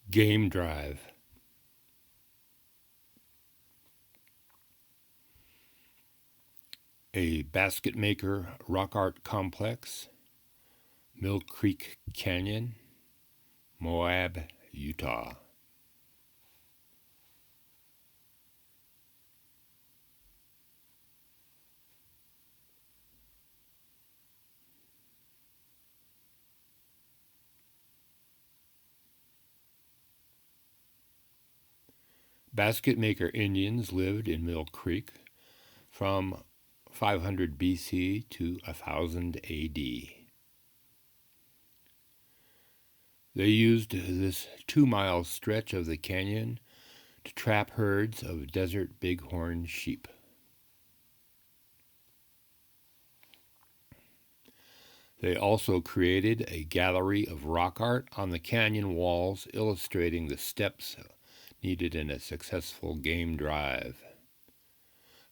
Game Drive. A basket maker rock art complex, Mill Creek Canyon, Moab, Utah. Basket maker Indians lived in Mill Creek from 500 BC to 1000 AD. They used this 2-mile stretch of the canyon to trap herds of desert bighorn sheep. They also created a gallery of rock art on the canyon walls illustrating the steps needed in a successful game drive.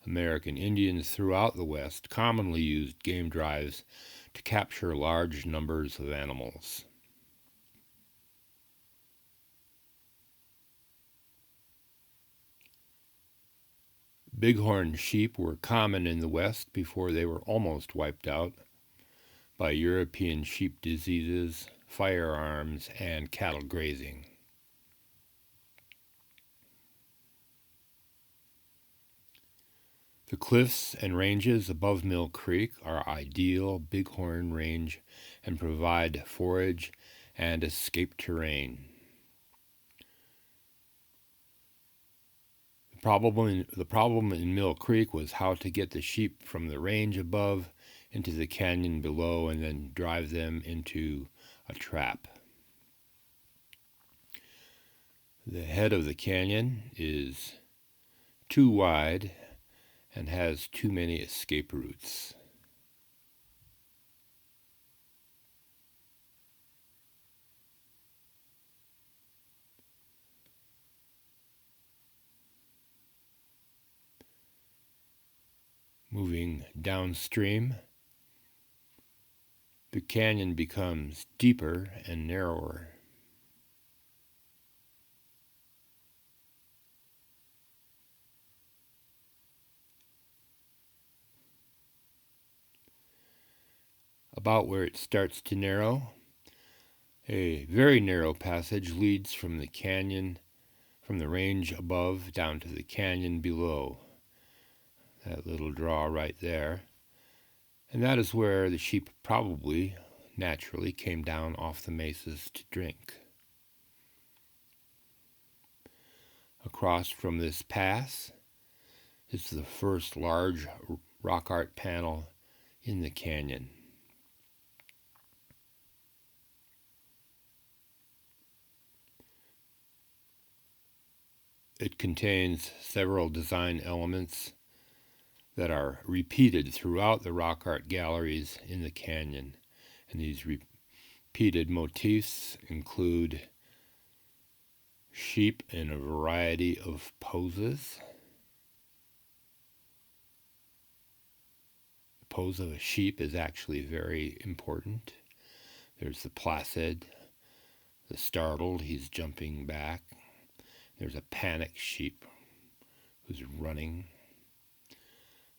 American Indians throughout the West commonly used game drives to capture large numbers of animals. Bighorn sheep were common in the West before they were almost wiped out by European sheep diseases, firearms, and cattle grazing. The cliffs and ranges above Mill Creek are ideal bighorn range and provide forage and escape terrain. The problem in Mill Creek was how to get the sheep from the range above into the canyon below and then drive them into a trap. The head of the canyon is too wide and has too many escape routes. Moving downstream, the canyon becomes deeper and narrower. About where it starts to narrow, a very narrow passage leads from the canyon, from the range above down to the canyon below. That little draw right there. And that is where the sheep probably, naturally, came down off the mesas to drink. Across from this pass is the first large rock art panel in the canyon. It contains several design elements that are repeated throughout the rock art galleries in the canyon. And these repeated motifs include sheep in a variety of poses. The pose of a sheep is actually very important. There's the placid, the startled, he's jumping back. There's a panicked sheep who's running.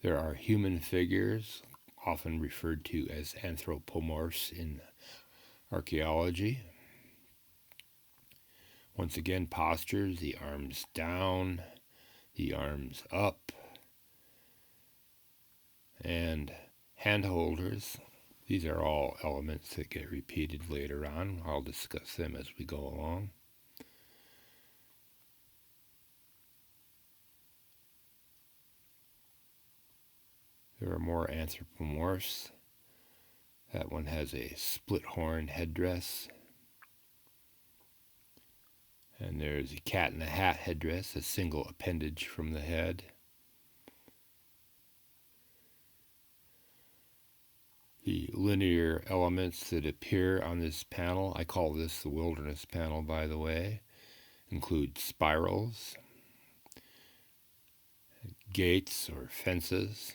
There are human figures, often referred to as anthropomorphs in archaeology. Once again, postures, the arms down, the arms up, and hand holders. These are all elements that get repeated later on. I'll discuss them as we go along. There are more anthropomorphs. That one has a split horn headdress. And there's a cat in a hat headdress, a single appendage from the head. The linear elements that appear on this panel, I call this the wilderness panel, by the way, include spirals, gates or fences,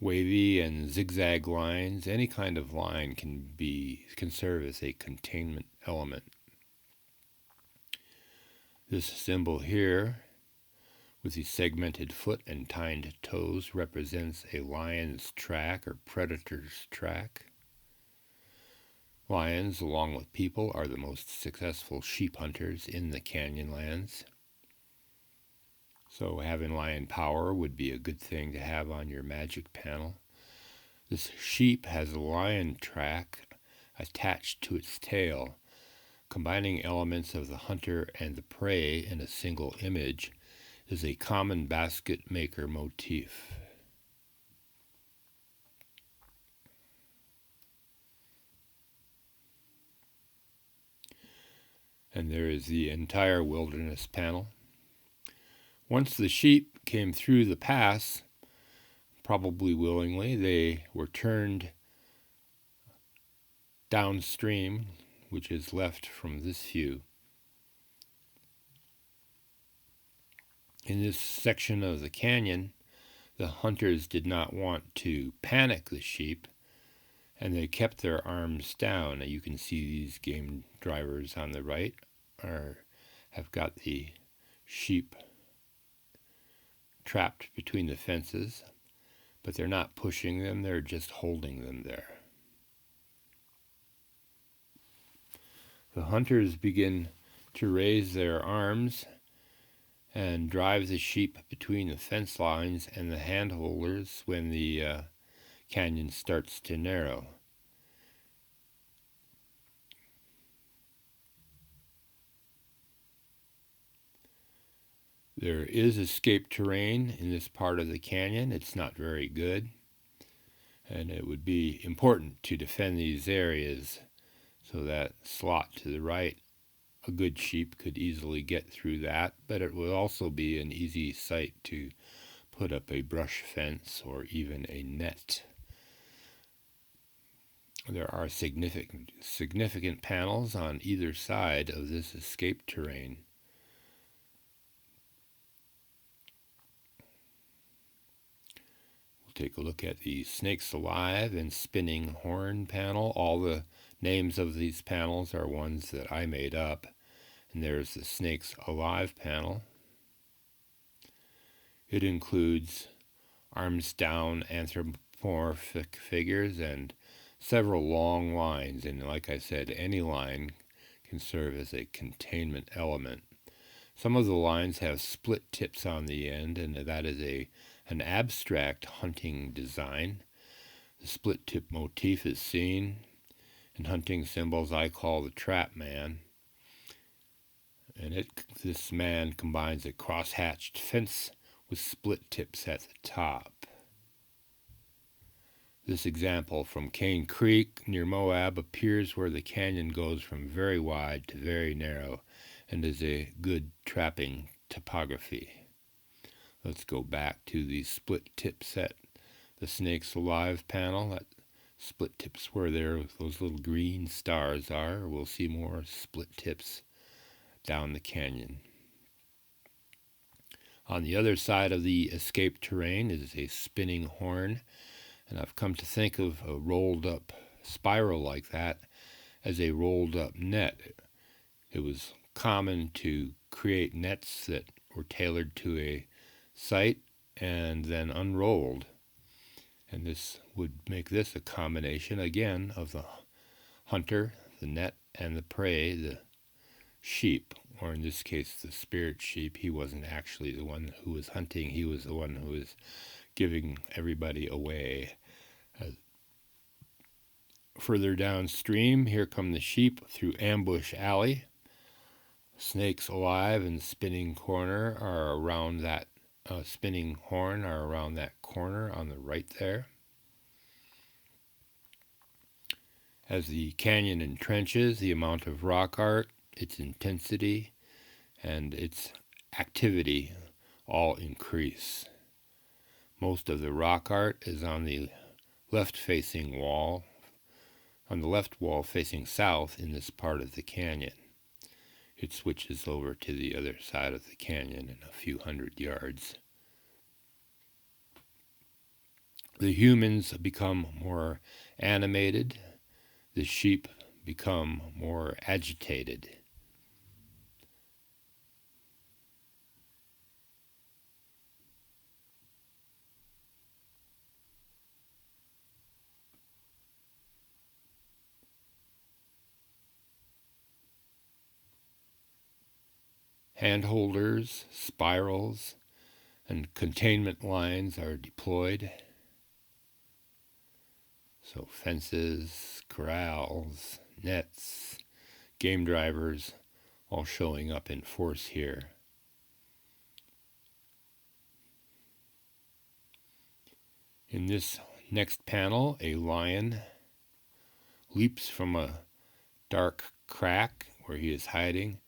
Wavy and zigzag lines, any kind of line can serve as a containment element. This symbol here, with the segmented foot and tined toes, represents a lion's track or predator's track. Lions, along with people, are the most successful sheep hunters in the Canyonlands. So having lion power would be a good thing to have on your magic panel. This sheep has a lion track attached to its tail. Combining elements of the hunter and the prey in a single image is a common basket maker motif. And there is the entire wilderness panel. Once the sheep came through the pass, probably willingly, they were turned downstream, which is left from this view. In this section of the canyon, the hunters did not want to panic the sheep, and they kept their arms down. Now you can see these game drivers on the right have got the sheep trapped between the fences, but they're not pushing them, they're just holding them there. The hunters begin to raise their arms and drive the sheep between the fence lines and the handholders when the canyon starts to narrow. There is escape terrain in this part of the canyon. It's not very good, and it would be important to defend these areas so that slot to the right, a good sheep could easily get through that, but it would also be an easy site to put up a brush fence or even a net. There are significant panels on either side of this escape terrain. We'll take a look at the Snakes Alive and Spinning Horn panel. All the names of these panels are ones that I made up. And there's the Snakes Alive panel. It includes arms down anthropomorphic figures and several long lines. And like I said, any line can serve as a containment element. Some of the lines have split tips on the end, and that is an abstract hunting design. The split tip motif is seen in hunting symbols I call the trap man. And this man combines a cross-hatched fence with split tips at the top. This example from Cane Creek near Moab appears where the canyon goes from very wide to very narrow and is a good trapping topography. Let's go back to the split tip set, the Snakes Alive panel. That split tips where those little green stars are. We'll see more split tips down the canyon. On the other side of the escape terrain is a spinning horn, and I've come to think of a rolled up spiral like that as a rolled up net. It was common to create nets that were tailored to a site and then unrolled, and this would make this a combination again of the hunter, the net, and the prey, the sheep, or in this case the spirit sheep. He wasn't actually the one who was hunting, he was the one who was giving everybody away. Further downstream, here come the sheep through Ambush Alley. Snakes Alive and Spinning Corner are around that Spinning Horn are around that corner on the right there. As the canyon entrenches, the amount of rock art, its intensity, and its activity all increase. Most of the rock art is on the left-facing wall, on the left wall facing south in this part of the canyon. It switches over to the other side of the canyon in a few hundred yards. The humans become more animated. The sheep become more agitated. Handholders, spirals, and containment lines are deployed. So fences, corrals, nets, game drivers, all showing up in force here. In this next panel, a lion leaps from a dark crack where he is hiding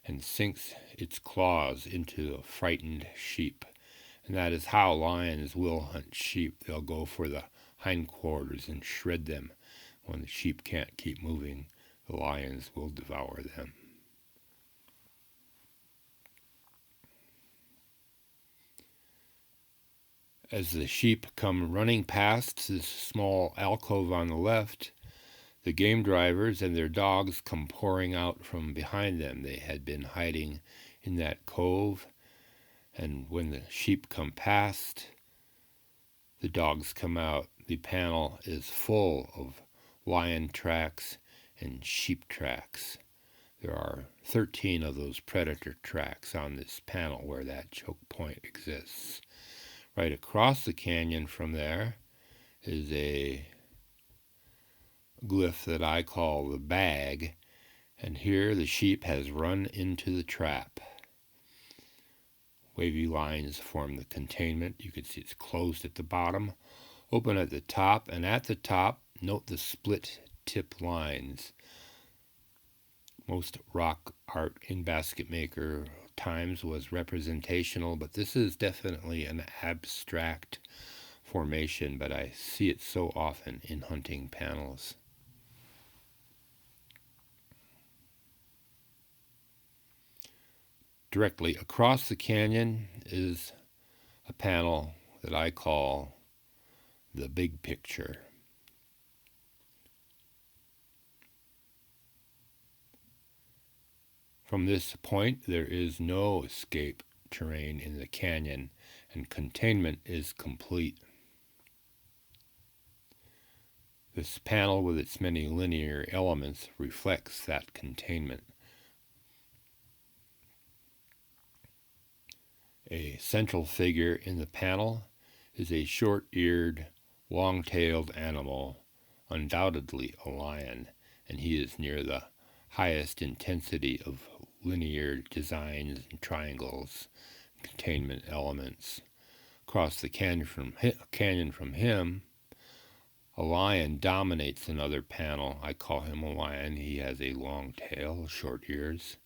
and sinks its claws into a frightened sheep. And that is how lions will hunt sheep. They'll go for the hindquarters and shred them. When the sheep can't keep moving, the lions will devour them. As the sheep come running past this small alcove on the left, the game drivers and their dogs come pouring out from behind them. They had been hiding in that cove, and when the sheep come past, the dogs come out. The panel is full of lion tracks and sheep tracks. There are 13 of those predator tracks on this panel where that choke point exists. Right across the canyon from there is a glyph that I call the bag, and here the sheep has run into the trap. Wavy lines form the containment. You can see it's closed at the bottom, open at the top, and at the top, note the split tip lines. Most rock art in basket maker times was representational, but this is definitely an abstract formation, but I see it so often in hunting panels. Directly across the canyon is a panel that I call the big picture. From this point, there is no escape terrain in the canyon, and containment is complete. This panel, with its many linear elements, reflects that containment. A central figure in the panel is a short-eared, long-tailed animal, undoubtedly a lion, and he is near the highest intensity of linear designs and triangles, containment elements. Across the canyon from him, a lion dominates another panel. I call him a lion. He has a long tail, short ears.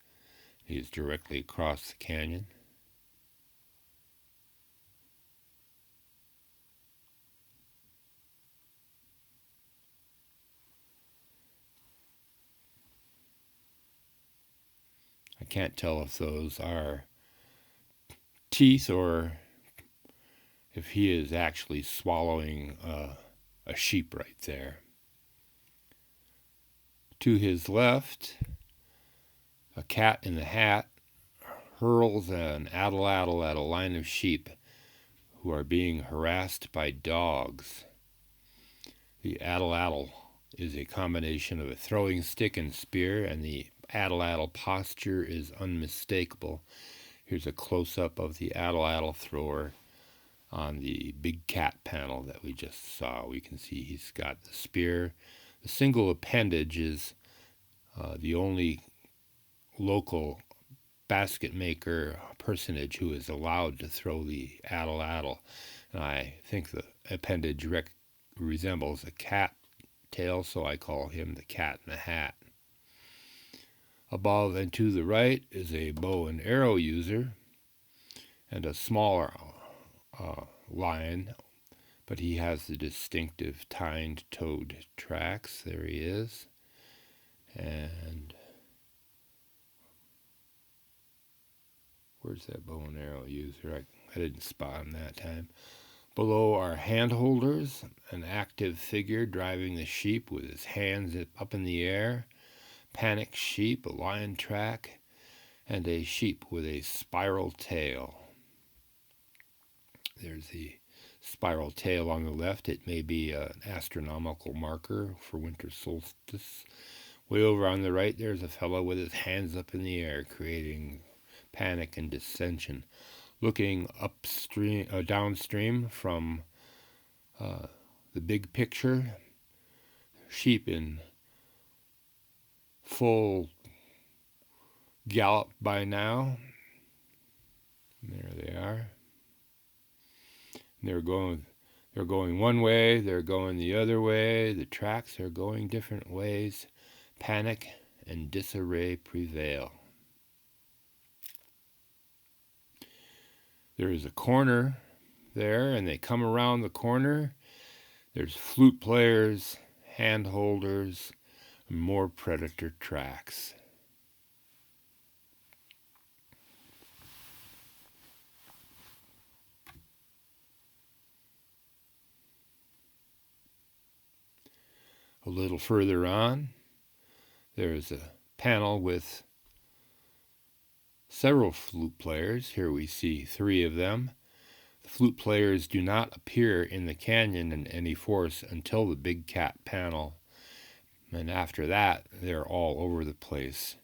He is directly across the canyon. I can't tell if those are teeth or if he is actually swallowing a sheep right there. To his left, a cat in the hat hurls an ATLATL at a line of sheep who are being harassed by dogs. The ATLATL is a combination of a throwing stick and spear, and the ATLATL posture is unmistakable. Here's a close-up of the ATLATL thrower on the big cat panel that we just saw. We can see he's got the spear. The single appendage is the only local basket maker personage who is allowed to throw the ATLATL. And I think the appendage resembles a cat tail, so I call him the cat in the hat. Above and to the right is a bow and arrow user and a smaller lion, but he has the distinctive tined-toed tracks. There he is. And where's that bow and arrow user? I didn't spot him that time. Below are hand holders, an active figure driving the sheep with his hands up in the air, panic sheep, a lion track, and a sheep with a spiral tail. There's the spiral tail on the left. It may be an astronomical marker for winter solstice. Way over on the right, there's a fellow with his hands up in the air, creating panic and dissension. Looking downstream from the big picture, sheep in full gallop by now. There they are. They're going one way, they're going the other way, the tracks are going different ways. Panic and disarray prevail. There is a corner there, and they come around the corner. There's flute players, hand holders, and more predator tracks. A little further on, there's a panel with several flute players. Here we see 3 of them. The flute players do not appear in the canyon in any force until the big cat panel, and after that, they're all over the place.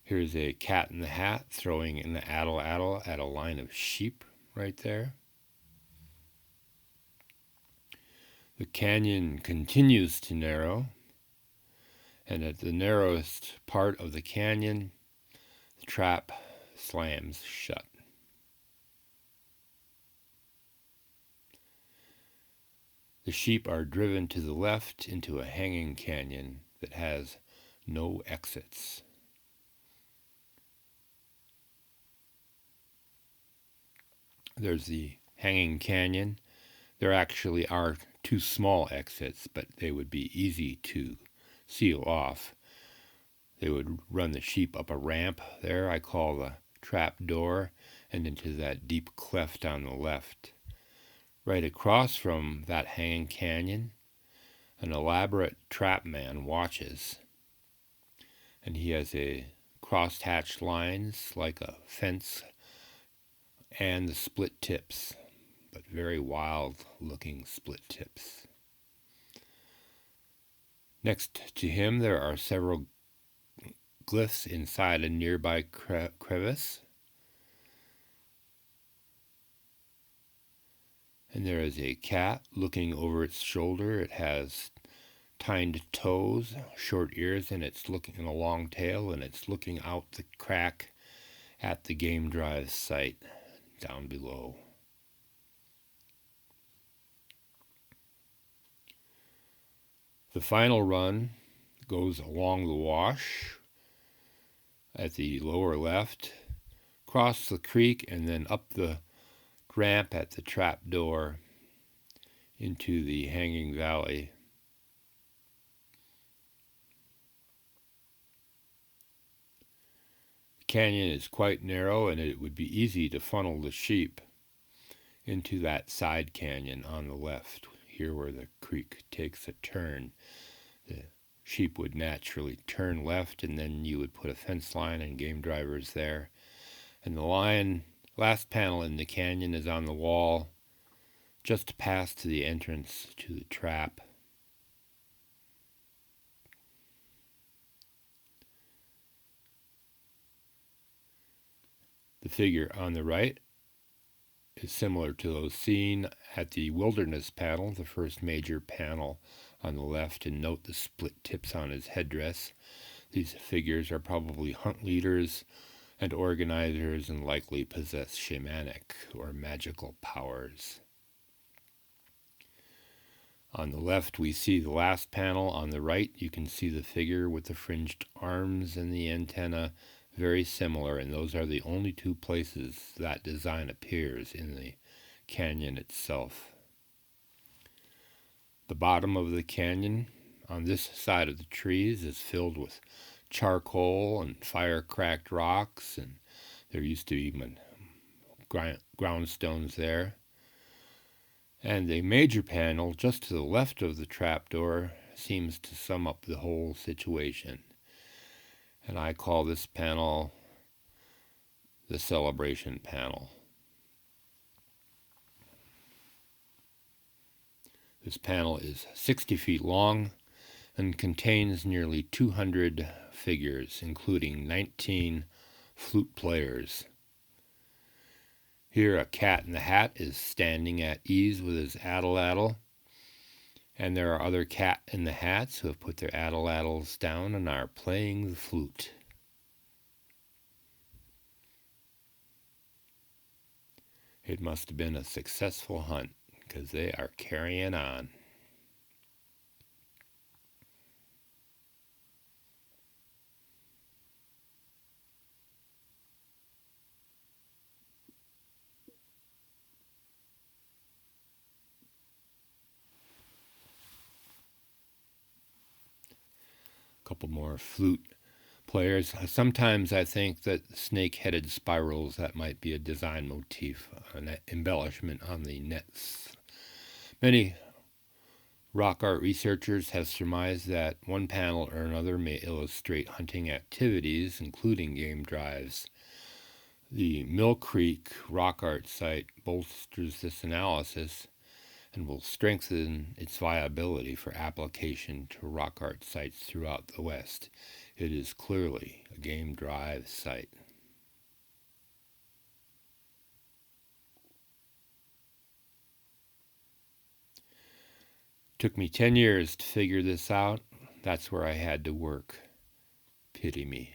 Here's a cat in the hat throwing an ATLATL at a line of sheep right there. The canyon continues to narrow, and at the narrowest part of the canyon, the trap slams shut. The sheep are driven to the left into a hanging canyon that has no exits. There's the hanging canyon. There actually are 2 small exits, but they would be easy to seal off. They would run the sheep up a ramp there, I call the trap door, and into that deep cleft on the left. Right across from that hanging canyon, an elaborate trap man watches, and he has a cross-hatched lines like a fence and the split tips, but very wild-looking split tips. Next to him, there are several glyphs inside a nearby crevice. And there is a cat looking over its shoulder. It has tined toes, short ears, and it's looking a long tail, and it's looking out the crack at the game drive site down below. The final run goes along the wash at the lower left, across the creek, and then up the ramp at the trap door into the hanging valley. The canyon is quite narrow, and it would be easy to funnel the sheep into that side canyon on the left, here where the creek takes a turn. The sheep would naturally turn left, and then you would put a fence line and game drivers there. And the last panel in the canyon is on the wall just past the entrance to the trap. The figure on the right is similar to those seen at the wilderness panel, the first major panel on the left, and note the split tips on his headdress. These figures are probably hunt leaders and organizers and likely possess shamanic or magical powers. On the left, we see the last panel. On the right, you can see the figure with the fringed arms and the antenna, very similar, and those are the only 2 places that design appears in the canyon itself. The bottom of the canyon on this side of the trees is filled with charcoal and fire-cracked rocks, and there used to be even ground stones there. And the major panel just to the left of the trapdoor seems to sum up the whole situation. And I call this panel the celebration panel. This panel is 60 feet long and contains nearly 200 figures, including 19 flute players. Here, a cat in the hat is standing at ease with his ATLATL, and there are other cat in the hats who have put their ATLATLs down and are playing the flute. It must have been a successful hunt, because they are carrying on. A couple more flute players. Sometimes I think that snake-headed spirals, that might be a design motif, an embellishment on the nets. Many rock art researchers have surmised that one panel or another may illustrate hunting activities, including game drives. The Mill Creek rock art site bolsters this analysis and will strengthen its viability for application to rock art sites throughout the West. It is clearly a game drive site. Took me 10 years to figure this out. That's where I had to work. Pity me.